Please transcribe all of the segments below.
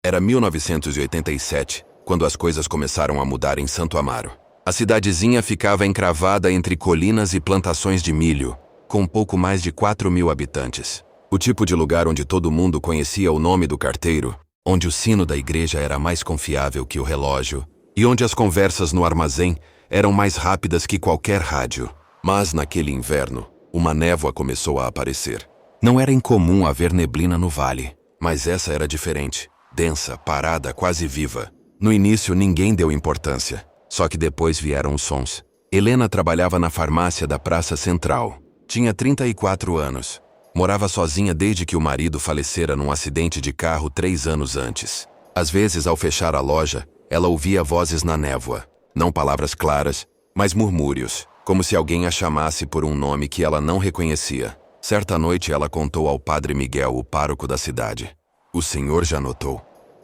Era 1987, quando as coisas começaram a mudar em Santo Amaro. A cidadezinha ficava encravada entre colinas e plantações de milho, com pouco mais de 4.000 habitantes. O tipo de lugar onde todo mundo conhecia o nome do carteiro, onde o sino da igreja era mais confiável que o relógio, e onde as conversas no armazém eram mais rápidas que qualquer rádio. Mas naquele inverno, uma névoa começou a aparecer. Não era incomum haver neblina no vale, mas essa era diferente. Densa, parada, quase viva. No início ninguém deu importância, só que depois vieram os sons. Helena trabalhava na farmácia da Praça Central. Tinha 34 anos. Morava sozinha desde que o marido falecera num acidente de carro 3 anos antes. Às vezes, ao fechar a loja, ela ouvia vozes na névoa. Não palavras claras, mas murmúrios, como se alguém a chamasse por um nome que ela não reconhecia. Certa noite ela contou ao padre Miguel, o pároco da cidade. "O senhor já notou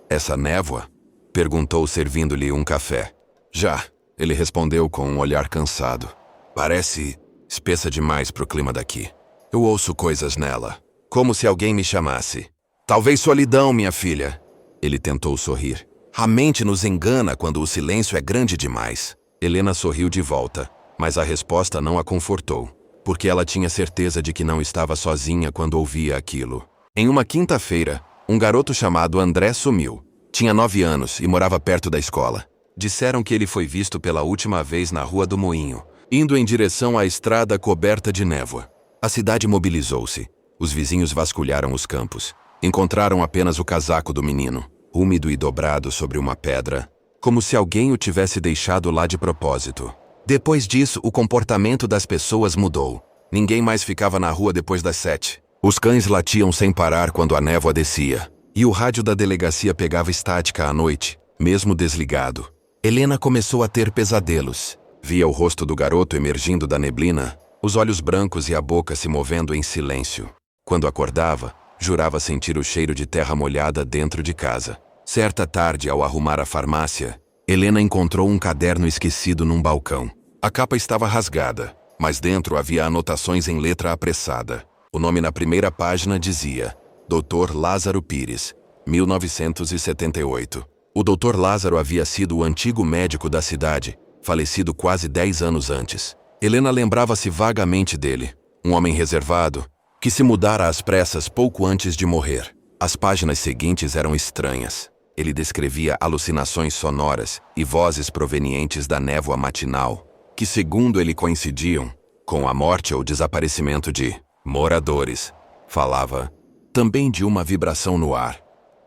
essa névoa?" Perguntou, servindo-lhe um café. "Já", ele respondeu com um olhar cansado. "Parece espessa demais pro clima daqui. Eu ouço coisas nela, como se alguém me chamasse. Talvez solidão, minha filha." Ele tentou sorrir. "A mente nos engana quando o silêncio é grande demais." Helena sorriu de volta, mas a resposta não a confortou, porque ela tinha certeza de que não estava sozinha quando ouvia aquilo. Em uma quinta-feira, um garoto chamado André sumiu. Tinha 9 anos e morava perto da escola. Disseram que ele foi visto pela última vez na Rua do Moinho, indo em direção à estrada coberta de névoa. A cidade mobilizou-se. Os vizinhos vasculharam os campos. Encontraram apenas o casaco do menino, úmido e dobrado sobre uma pedra, como se alguém o tivesse deixado lá de propósito. Depois disso, o comportamento das pessoas mudou. Ninguém mais ficava na rua depois das 7. Os cães latiam sem parar quando a névoa descia, e o rádio da delegacia pegava estática à noite, mesmo desligado. Helena começou a ter pesadelos. Via o rosto do garoto emergindo da neblina, os olhos brancos e a boca se movendo em silêncio. Quando acordava, jurava sentir o cheiro de terra molhada dentro de casa. Certa tarde, ao arrumar a farmácia, Helena encontrou um caderno esquecido num balcão. A capa estava rasgada, mas dentro havia anotações em letra apressada. O nome na primeira página dizia: Dr. Lázaro Pires, 1978. O Dr. Lázaro havia sido o antigo médico da cidade, falecido quase 10 anos antes. Helena lembrava-se vagamente dele, um homem reservado, que se mudara às pressas pouco antes de morrer. As páginas seguintes eram estranhas. Ele descrevia alucinações sonoras e vozes provenientes da névoa matinal, que, segundo ele, coincidiam com a morte ou desaparecimento de moradores. Falava também de uma vibração no ar,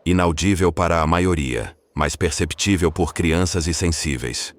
inaudível para a maioria, mas perceptível por crianças e sensíveis.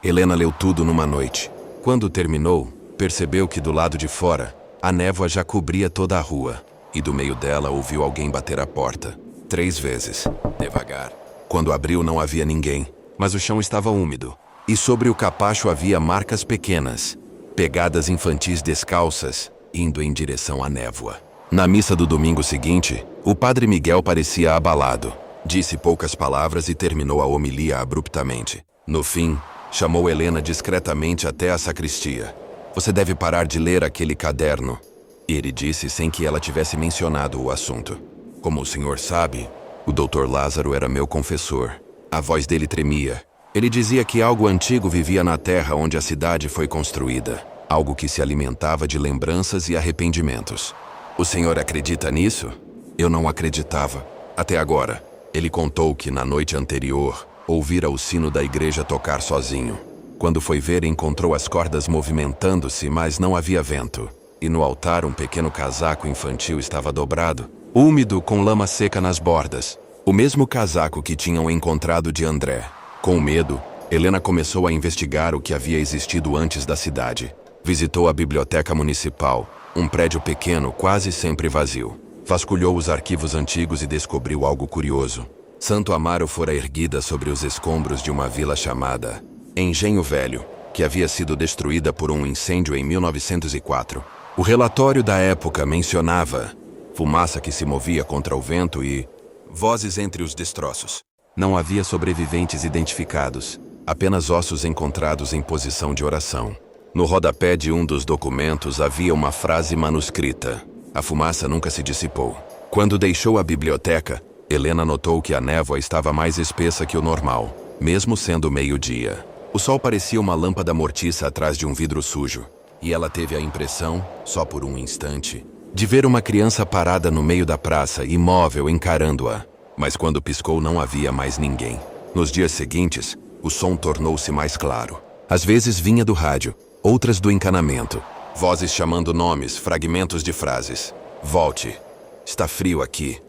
Helena leu tudo numa noite. Quando terminou, percebeu que do lado de fora, a névoa já cobria toda a rua, e do meio dela ouviu alguém bater a porta, 3 vezes, devagar. Quando abriu não havia ninguém, mas o chão estava úmido, e sobre o capacho havia marcas pequenas, pegadas infantis descalças, indo em direção à névoa. Na missa do domingo seguinte, o padre Miguel parecia abalado. Disse poucas palavras e terminou a homilia abruptamente. No fim, chamou Helena discretamente até a sacristia. "Você deve parar de ler aquele caderno", ele disse sem que ela tivesse mencionado o assunto. "Como o senhor sabe, o Dr. Lázaro era meu confessor." A voz dele tremia. Ele dizia que algo antigo vivia na terra onde a cidade foi construída, algo que se alimentava de lembranças e arrependimentos. "O senhor acredita nisso?" Eu não acreditava, até agora. Ele contou que na noite anterior, ouvira o sino da igreja tocar sozinho. Quando foi ver, encontrou as cordas movimentando-se, mas não havia vento. E no altar um pequeno casaco infantil estava dobrado, úmido, com lama seca nas bordas. O mesmo casaco que tinham encontrado de André. Com medo, Helena começou a investigar o que havia existido antes da cidade. Visitou a biblioteca municipal, um prédio pequeno, quase sempre vazio. Vasculhou os arquivos antigos e descobriu algo curioso. Santo Amaro fora erguida sobre os escombros de uma vila chamada Engenho Velho, que havia sido destruída por um incêndio em 1904. O relatório da época mencionava fumaça que se movia contra o vento e vozes entre os destroços. Não havia sobreviventes identificados, apenas ossos encontrados em posição de oração. No rodapé de um dos documentos havia uma frase manuscrita. A fumaça nunca se dissipou. Quando deixou a biblioteca, Helena notou que a névoa estava mais espessa que o normal, mesmo sendo meio-dia. O sol parecia uma lâmpada mortiça atrás de um vidro sujo, e ela teve a impressão, só por um instante, de ver uma criança parada no meio da praça, imóvel, encarando-a. Mas quando piscou não havia mais ninguém. Nos dias seguintes, o som tornou-se mais claro. Às vezes vinha do rádio, outras do encanamento. Vozes chamando nomes, fragmentos de frases. Volte. Está frio aqui.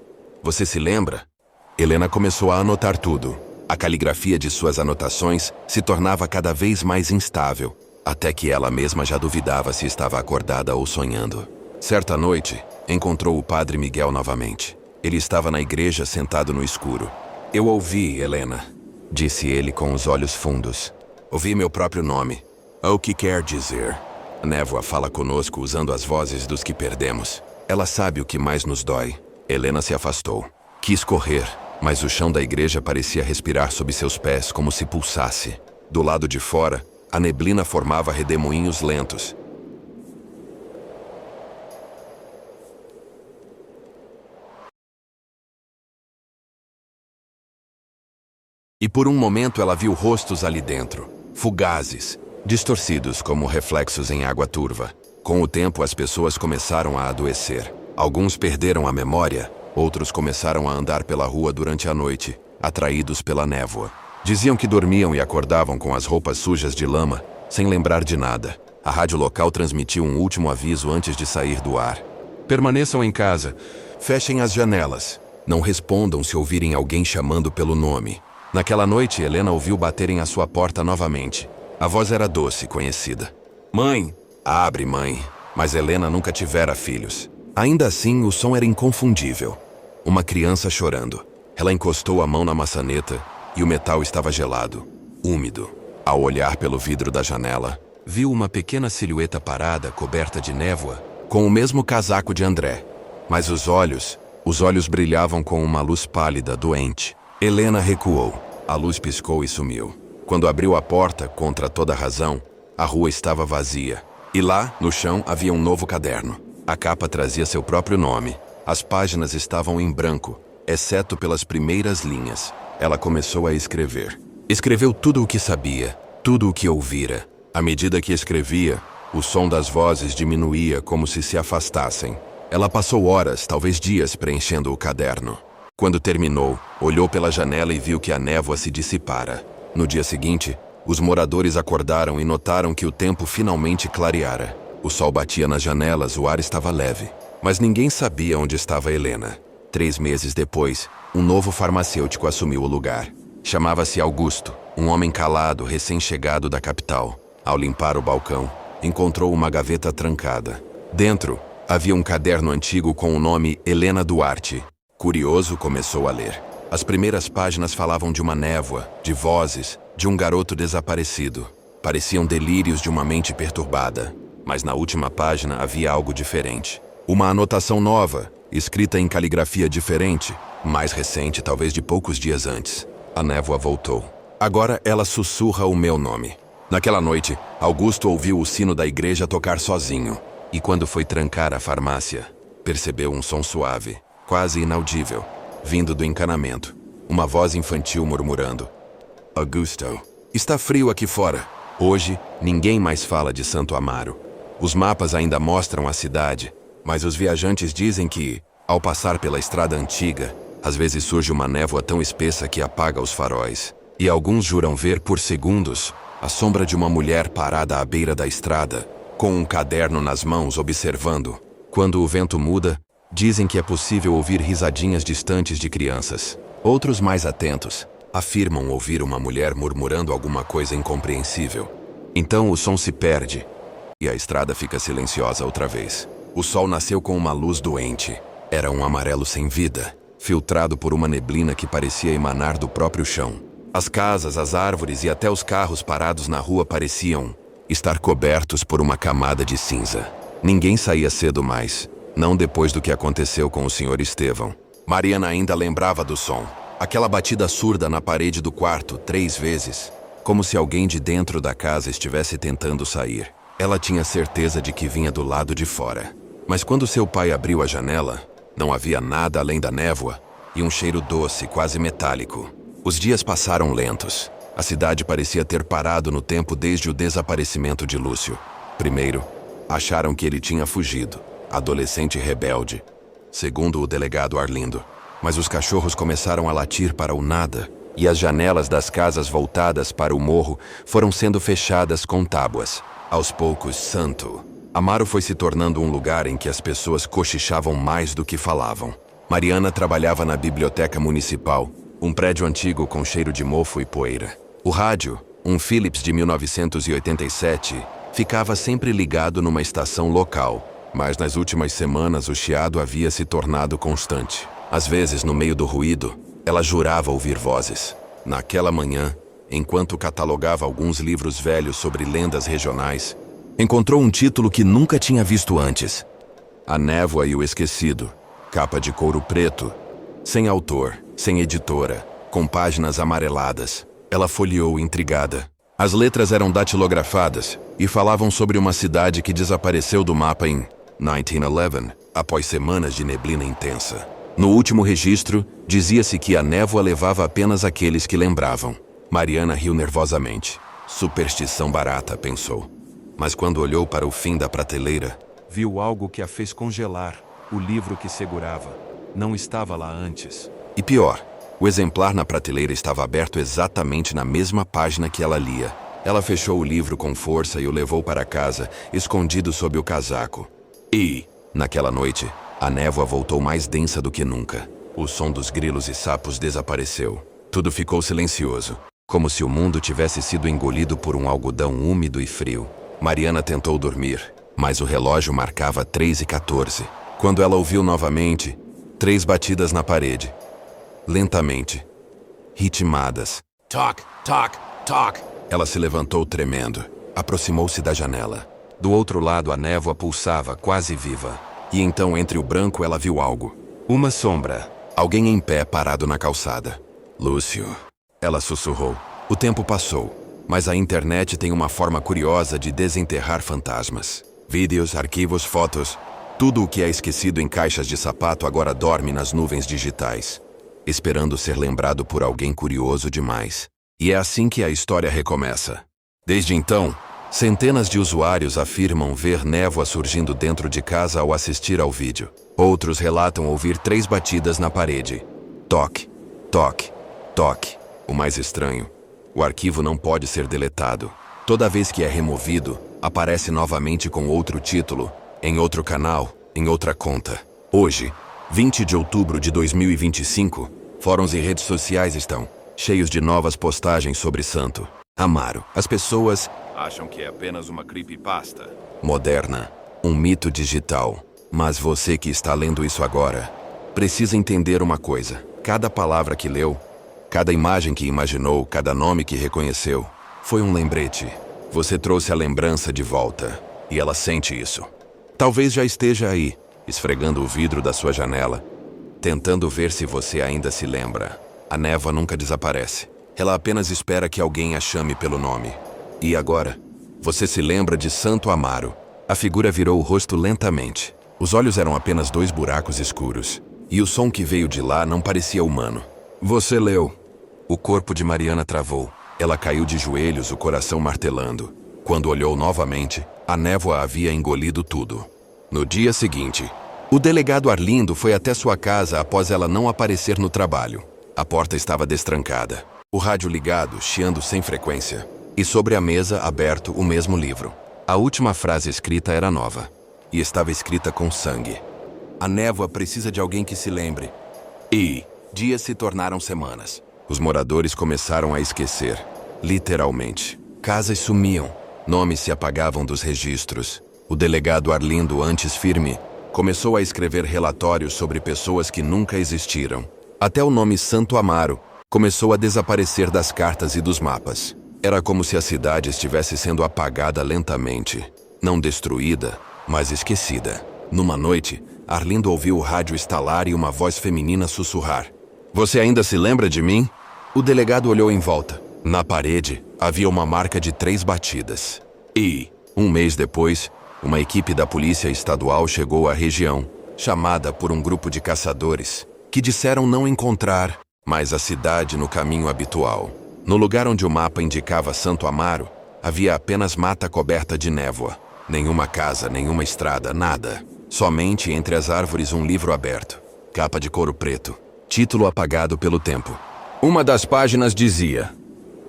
Você se lembra? Helena começou a anotar tudo. A caligrafia de suas anotações se tornava cada vez mais instável, até que ela mesma já duvidava se estava acordada ou sonhando. Certa noite, encontrou o padre Miguel novamente. Ele estava na igreja sentado no escuro. Eu ouvi, Helena, disse ele com os olhos fundos. Ouvi meu próprio nome. O que quer dizer? A névoa fala conosco usando as vozes dos que perdemos. Ela sabe o que mais nos dói. Helena se afastou. Quis correr, mas o chão da igreja parecia respirar sob seus pés como se pulsasse. Do lado de fora, a neblina formava redemoinhos lentos. E por um momento ela viu rostos ali dentro, fugazes, distorcidos como reflexos em água turva. Com o tempo as pessoas começaram a adoecer. Alguns perderam a memória, outros começaram a andar pela rua durante a noite, atraídos pela névoa. Diziam que dormiam e acordavam com as roupas sujas de lama, sem lembrar de nada. A rádio local transmitiu um último aviso antes de sair do ar. Permaneçam em casa, fechem as janelas. Não respondam se ouvirem alguém chamando pelo nome. Naquela noite, Helena ouviu baterem à sua porta novamente. A voz era doce, conhecida. Mãe! Abre, mãe! Mas Helena nunca tivera filhos. Ainda assim, o som era inconfundível. Uma criança chorando. Ela encostou a mão na maçaneta e o metal estava gelado, úmido. Ao olhar pelo vidro da janela, viu uma pequena silhueta parada, coberta de névoa, com o mesmo casaco de André. Mas os olhos brilhavam com uma luz pálida, doente. Helena recuou. A luz piscou e sumiu. Quando abriu a porta, contra toda razão, a rua estava vazia. E lá, no chão, havia um novo caderno. A capa trazia seu próprio nome. As páginas estavam em branco, exceto pelas primeiras linhas. Ela começou a escrever. Escreveu tudo o que sabia, tudo o que ouvira. À medida que escrevia, o som das vozes diminuía como se afastassem. Ela passou horas, talvez dias, preenchendo o caderno. Quando terminou, olhou pela janela e viu que a névoa se dissipara. No dia seguinte, os moradores acordaram e notaram que o tempo finalmente clareara. O sol batia nas janelas, o ar estava leve. Mas ninguém sabia onde estava Helena. 3 meses depois, um novo farmacêutico assumiu o lugar. Chamava-se Augusto, um homem calado, recém-chegado da capital. Ao limpar o balcão, encontrou uma gaveta trancada. Dentro, havia um caderno antigo com o nome Helena Duarte. Curioso, começou a ler. As primeiras páginas falavam de uma névoa, de vozes, de um garoto desaparecido. Pareciam delírios de uma mente perturbada. Mas na última página havia algo diferente. Uma anotação nova, escrita em caligrafia diferente, mais recente, talvez de poucos dias antes. A névoa voltou. Agora ela sussurra o meu nome. Naquela noite, Augusto ouviu o sino da igreja tocar sozinho. E quando foi trancar a farmácia, percebeu um som suave, quase inaudível, vindo do encanamento. Uma voz infantil murmurando. Augusto, está frio aqui fora. Hoje, ninguém mais fala de Santo Amaro. Os mapas ainda mostram a cidade, mas os viajantes dizem que, ao passar pela estrada antiga, às vezes surge uma névoa tão espessa que apaga os faróis. E alguns juram ver por segundos a sombra de uma mulher parada à beira da estrada, com um caderno nas mãos observando. Quando o vento muda, dizem que é possível ouvir risadinhas distantes de crianças. Outros mais atentos afirmam ouvir uma mulher murmurando alguma coisa incompreensível. Então o som se perde e a estrada fica silenciosa outra vez. O sol nasceu com uma luz doente. Era um amarelo sem vida, filtrado por uma neblina que parecia emanar do próprio chão. As casas, as árvores e até os carros parados na rua pareciam estar cobertos por uma camada de cinza. Ninguém saía cedo mais, não depois do que aconteceu com o Sr. Estevão. Mariana ainda lembrava do som. Aquela batida surda na parede do quarto 3 vezes, como se alguém de dentro da casa estivesse tentando sair. Ela tinha certeza de que vinha do lado de fora. Mas quando seu pai abriu a janela, não havia nada além da névoa e um cheiro doce, quase metálico. Os dias passaram lentos. A cidade parecia ter parado no tempo desde o desaparecimento de Lúcio. Primeiro, acharam que ele tinha fugido, adolescente rebelde, segundo o delegado Arlindo. Mas os cachorros começaram a latir para o nada, e as janelas das casas voltadas para o morro foram sendo fechadas com tábuas. Aos poucos, Santo Amaro foi se tornando um lugar em que as pessoas cochichavam mais do que falavam. Mariana trabalhava na biblioteca municipal, um prédio antigo com cheiro de mofo e poeira. O rádio, um Philips de 1987, ficava sempre ligado numa estação local, mas nas últimas semanas o chiado havia se tornado constante. Às vezes, no meio do ruído, ela jurava ouvir vozes. Naquela manhã, enquanto catalogava alguns livros velhos sobre lendas regionais, encontrou um título que nunca tinha visto antes. A Névoa e o Esquecido, capa de couro preto, sem autor, sem editora, com páginas amareladas. Ela folheou intrigada. As letras eram datilografadas e falavam sobre uma cidade que desapareceu do mapa em 1911, após semanas de neblina intensa. No último registro, dizia-se que a névoa levava apenas aqueles que lembravam. Mariana riu nervosamente. Superstição barata, pensou. Mas quando olhou para o fim da prateleira, viu algo que a fez congelar. O livro que segurava não estava lá antes. E pior, o exemplar na prateleira estava aberto exatamente na mesma página que ela lia. Ela fechou o livro com força e o levou para casa, escondido sob o casaco. E, naquela noite, a névoa voltou mais densa do que nunca. O som dos grilos e sapos desapareceu. Tudo ficou silencioso, como se o mundo tivesse sido engolido por um algodão úmido e frio. Mariana tentou dormir, mas o relógio marcava 3h14. Quando ela ouviu novamente, 3 batidas na parede. Lentamente. Ritmadas. Toc, toc, toc. Ela se levantou tremendo. Aproximou-se da janela. Do outro lado, a névoa pulsava, quase viva. E então, entre o branco, ela viu algo. Uma sombra. Alguém em pé, parado na calçada. Lúcio. Ela sussurrou. O tempo passou. Mas a internet tem uma forma curiosa de desenterrar fantasmas. Vídeos, arquivos, fotos. Tudo o que é esquecido em caixas de sapato agora dorme nas nuvens digitais, esperando ser lembrado por alguém curioso demais. E é assim que a história recomeça. Desde então, centenas de usuários afirmam ver névoa surgindo dentro de casa ao assistir ao vídeo. Outros relatam ouvir 3 batidas na parede. Toque, toque, toque. O mais estranho, o arquivo não pode ser deletado. Toda vez que é removido, aparece novamente com outro título, em outro canal, em outra conta. Hoje, 20 de outubro de 2025, fóruns e redes sociais estão cheios de novas postagens sobre Santo Amaro. As pessoas acham que é apenas uma creepypasta moderna, um mito digital. Mas você que está lendo isso agora, precisa entender uma coisa. Cada palavra que leu, cada imagem que imaginou, cada nome que reconheceu, foi um lembrete. Você trouxe a lembrança de volta, e ela sente isso. Talvez já esteja aí, esfregando o vidro da sua janela, tentando ver se você ainda se lembra. A névoa nunca desaparece. Ela apenas espera que alguém a chame pelo nome. E agora, você se lembra de Santo Amaro. A figura virou o rosto lentamente. Os olhos eram apenas 2 buracos escuros. E o som que veio de lá não parecia humano. Você leu. O corpo de Mariana travou. Ela caiu de joelhos, o coração martelando. Quando olhou novamente, a névoa havia engolido tudo. No dia seguinte, o delegado Arlindo foi até sua casa após ela não aparecer no trabalho. A porta estava destrancada, o rádio ligado, chiando sem frequência. E sobre a mesa, aberto, o mesmo livro. A última frase escrita era nova. E estava escrita com sangue. A névoa precisa de alguém que se lembre. E dias se tornaram semanas. Os moradores começaram a esquecer. Literalmente. Casas sumiam. Nomes se apagavam dos registros. O delegado Arlindo, antes firme, começou a escrever relatórios sobre pessoas que nunca existiram. Até o nome Santo Amaro começou a desaparecer das cartas e dos mapas. Era como se a cidade estivesse sendo apagada lentamente. Não destruída, mas esquecida. Numa noite, Arlindo ouviu o rádio estalar e uma voz feminina sussurrar. Você ainda se lembra de mim? O delegado olhou em volta. Na parede, havia uma marca de 3 batidas. E, um mês depois, uma equipe da Polícia Estadual chegou à região, chamada por um grupo de caçadores, que disseram não encontrar mais a cidade no caminho habitual. No lugar onde o mapa indicava Santo Amaro, havia apenas mata coberta de névoa. Nenhuma casa, nenhuma estrada, nada. Somente entre as árvores um livro aberto. Capa de couro preto. Título apagado pelo tempo. Uma das páginas dizia: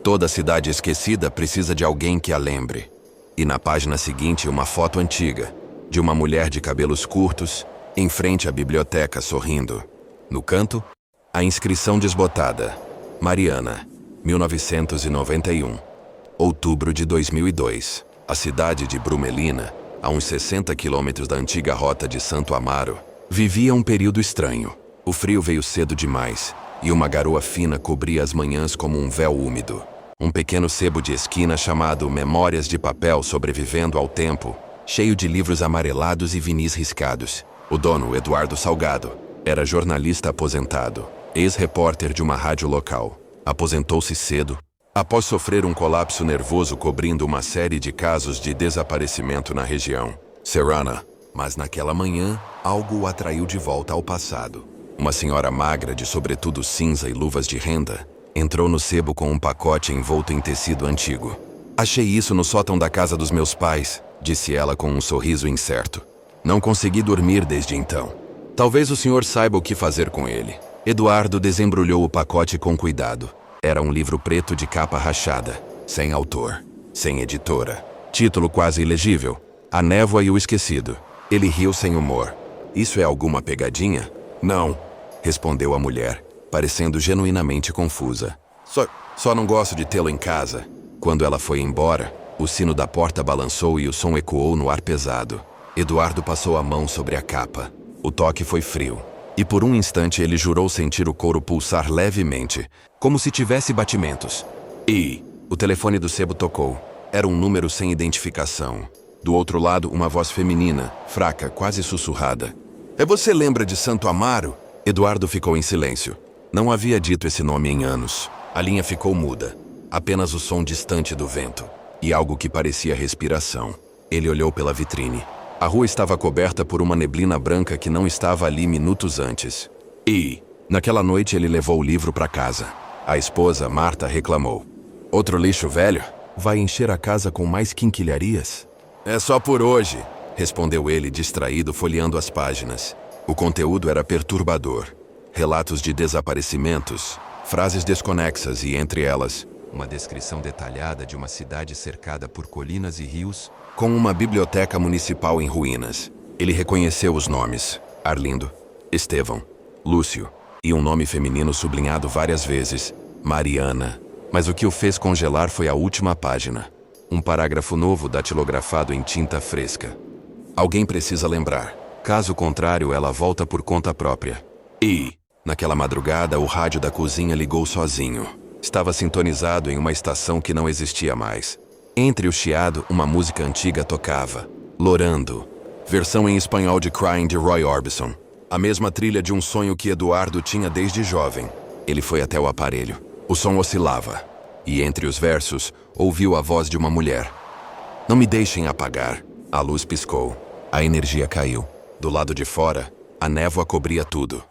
toda cidade esquecida precisa de alguém que a lembre. E na página seguinte uma foto antiga, de uma mulher de cabelos curtos, em frente à biblioteca sorrindo. No canto, a inscrição desbotada. Mariana, 1991. Outubro de 2002. A cidade de Brumelina, a uns 60 quilômetros da antiga rota de Santo Amaro, vivia um período estranho. O frio veio cedo demais, e uma garoa fina cobria as manhãs como um véu úmido. Um pequeno sebo de esquina chamado Memórias de Papel sobrevivendo ao tempo, cheio de livros amarelados e vinis riscados. O dono, Eduardo Salgado, era jornalista aposentado, ex-repórter de uma rádio local. Aposentou-se cedo, após sofrer um colapso nervoso cobrindo uma série de casos de desaparecimento na região. Serrana. Mas naquela manhã, algo o atraiu de volta ao passado. Uma senhora magra de sobretudo cinza e luvas de renda entrou no sebo com um pacote envolto em tecido antigo. Achei isso no sótão da casa dos meus pais, disse ela com um sorriso incerto. Não consegui dormir desde então. Talvez o senhor saiba o que fazer com ele. Eduardo desembrulhou o pacote com cuidado. Era um livro preto de capa rachada, sem autor, sem editora. Título quase ilegível: A Névoa e o Esquecido. Ele riu sem humor. Isso é alguma pegadinha? Não, respondeu a mulher, parecendo genuinamente confusa. Só não gosto de tê-lo em casa. Quando ela foi embora, o sino da porta balançou e o som ecoou no ar pesado. Eduardo passou a mão sobre a capa. O toque foi frio. E por um instante ele jurou sentir o couro pulsar levemente, como se tivesse batimentos. E o telefone do sebo tocou. Era um número sem identificação. Do outro lado, uma voz feminina, fraca, quase sussurrada. Você lembra de Santo Amaro? Eduardo ficou em silêncio. Não havia dito esse nome em anos. A linha ficou muda. Apenas o som distante do vento. E algo que parecia respiração. Ele olhou pela vitrine. A rua estava coberta por uma neblina branca que não estava ali minutos antes. E, naquela noite, ele levou o livro para casa. A esposa, Marta, reclamou. Outro lixo velho? Vai encher a casa com mais quinquilharias? É só por hoje, respondeu ele, distraído, folheando as páginas. O conteúdo era perturbador. Relatos de desaparecimentos, frases desconexas e, entre elas, uma descrição detalhada de uma cidade cercada por colinas e rios, com uma biblioteca municipal em ruínas. Ele reconheceu os nomes: Arlindo, Estevão, Lúcio, e um nome feminino sublinhado várias vezes: Mariana. Mas o que o fez congelar foi a última página. Um parágrafo novo datilografado em tinta fresca. Alguém precisa lembrar. Caso contrário, ela volta por conta própria. E, naquela madrugada, o rádio da cozinha ligou sozinho. Estava sintonizado em uma estação que não existia mais. Entre o chiado, uma música antiga tocava. Lorando. Versão em espanhol de Crying de Roy Orbison. A mesma trilha de um sonho que Eduardo tinha desde jovem. Ele foi até o aparelho. O som oscilava. E entre os versos, ouviu a voz de uma mulher. Não me deixem apagar. A luz piscou. A energia caiu. Do lado de fora, a névoa cobria tudo.